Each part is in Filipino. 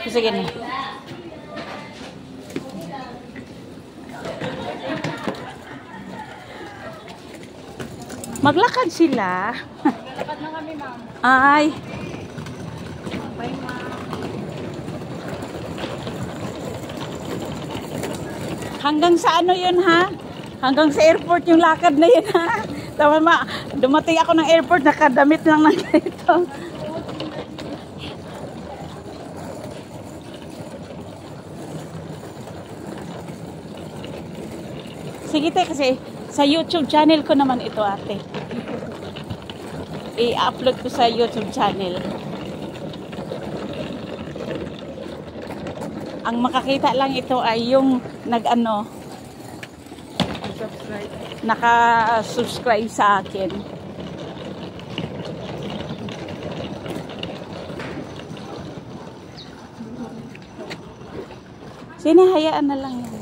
Sige na. Maglakad sila. Dapat na kami, ma'am. Ay. Bye, ma'am. Hanggang sa ano yun, ha? Hanggang sa airport yung lakad na yun, ha? Tama ma, dumating ako ng airport, nakadamit lang ng ganito. Sige te, kasi sa YouTube channel ko naman ito, ate. I-upload ko sa YouTube channel. Ang makakita lang ito ay yung nag-ano, naka-subscribe sa akin. Sinahayaan na lang yan.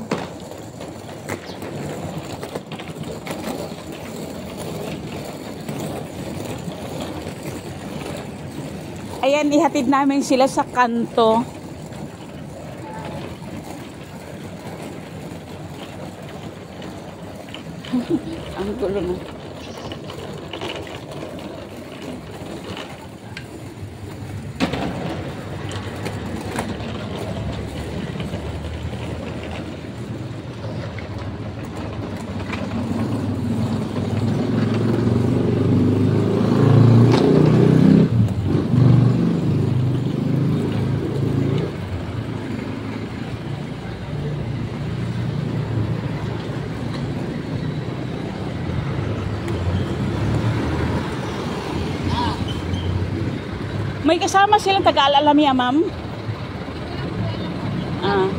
Ayan, ihatid namin sila sa kanto. Ang gulo na. May kasama silang taga-Al-Alamia, ma'am? Ah.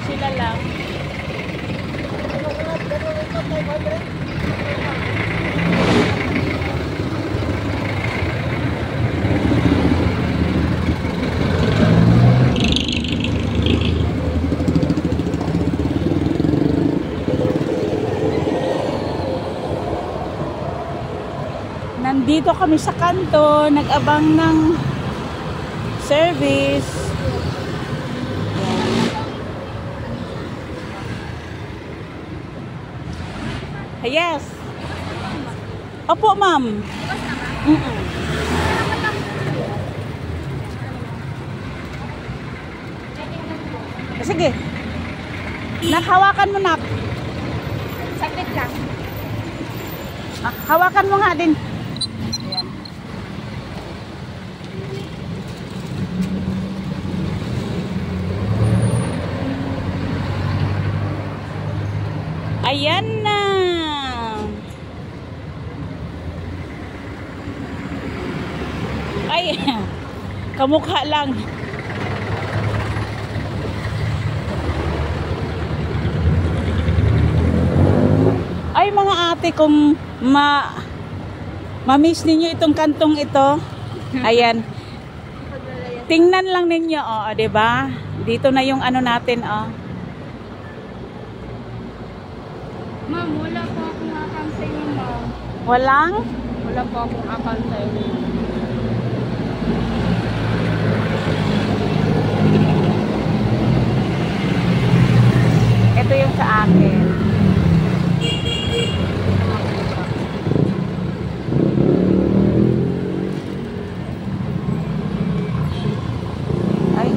Sila lang. Nandito kami sa kanto, nag-abang ng service. Yes. Opo, ma'am. Sige. Nakahawakan mo na. Saglit lang. Hawakan mo nga din. Ayan na. Ay, kamukha lang. Ay, mga ate, kung ma-miss ninyo itong kantong ito, ayan. Tingnan lang ninyo, oh, 'di ba? Dito na yung ano natin, oh. Ma'am, wala po akong account sa inyo, ma'am. Walang? Wala po akong account sa inyo. Ito yung sa akin. Ay.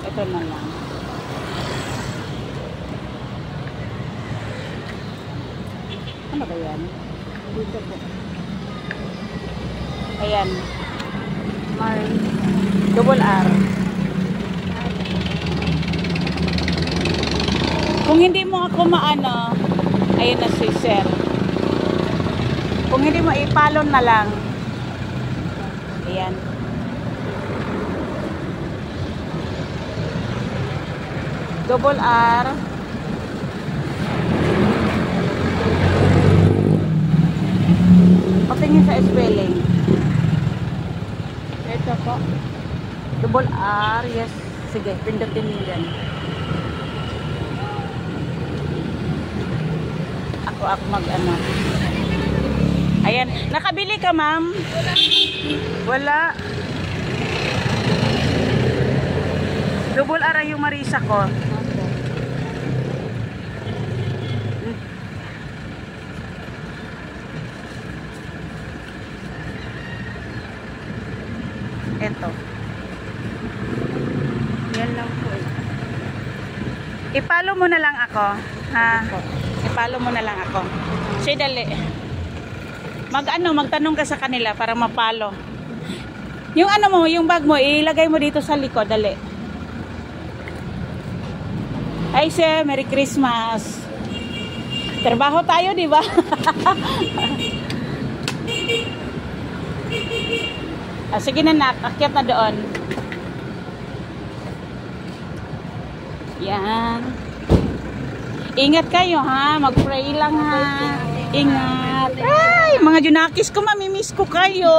Ito na lang. Ano ba yan? Dito po. Ayan. Double R. Kung hindi mo ako maano, ayun na si sir. Kung hindi mo ipalon na lang. Ayan. Double R. Patingin sa spelling. po. Double R, yes. Sige, pindutin mo yan. Ako mag-ano. Ayan, nakabili ka, ma'am? Wala. Double R yung Marisa ko. Ito. Yan lang po eh. Ipalo mo na lang ako. Ha? Ipalo mo na lang ako. Sige, dali. Magtanong ka sa kanila para mapalo. Yung ano mo, yung bag mo, ilagay mo dito sa likod, dali. Ay, sir, Merry Christmas. Trabaho tayo, di ba? Sige na, nak. Akyat na doon. Yan. Ingat kayo, ha? Mag-pray lang, ha? Ingat. Ay, mga junakis ko, mamimiss ko kayo.